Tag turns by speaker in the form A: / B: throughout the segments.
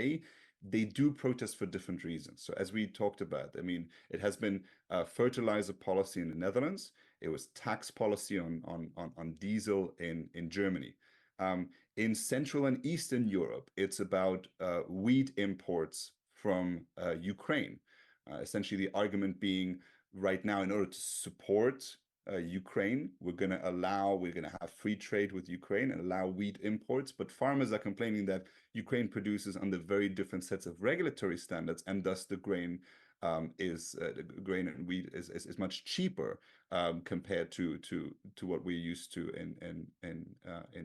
A: way, they do protest for different reasons. So as we talked about, I mean, it has been fertilizer policy in the Netherlands. It was tax policy on diesel in Germany. In Central and Eastern Europe, it's about wheat imports from Ukraine. Essentially, the argument being right now, in order to support Ukraine, we're going to have free trade with Ukraine and allow wheat imports. But farmers are complaining that Ukraine produces under very different sets of regulatory standards, and thus the grain the grain and wheat is much cheaper compared to what we're used to in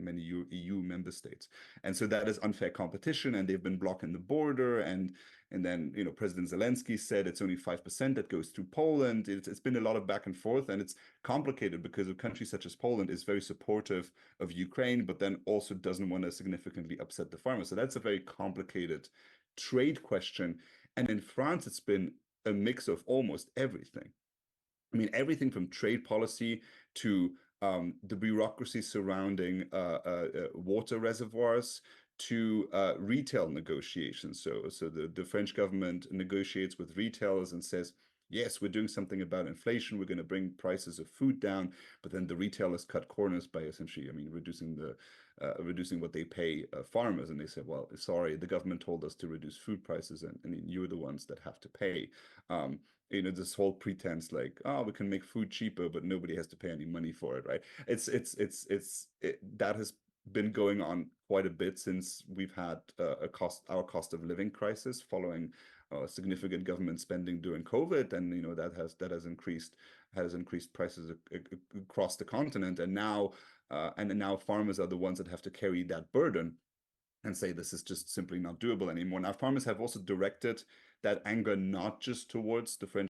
A: many EU member states. And so that is unfair competition, and they've been blocking the border. And then, President Zelensky said it's only 5% that goes through Poland. It's been a lot of back and forth, and it's complicated because a country such as Poland is very supportive of Ukraine, but then also doesn't want to significantly upset the farmers. So that's a very complicated trade question. And in France, it's been a mix of almost everything. I mean, everything from trade policy to the bureaucracy surrounding water reservoirs to retail negotiations. So the French government negotiates with retailers and says, yes, we're doing something about inflation. We're going to bring prices of food down, but then the retailers cut corners by essentially, reducing what they pay farmers. And they say, well, sorry, the government told us to reduce food prices, and you're the ones that have to pay. This whole pretense like, oh, we can make food cheaper, but nobody has to pay any money for it, right? That has been going on quite a bit since we've had our cost of living crisis following significant government spending during COVID, and that has increased prices across the continent, and now farmers are the ones that have to carry that burden and say this is just simply not doable anymore. Now, farmers have also directed that anger not just towards the French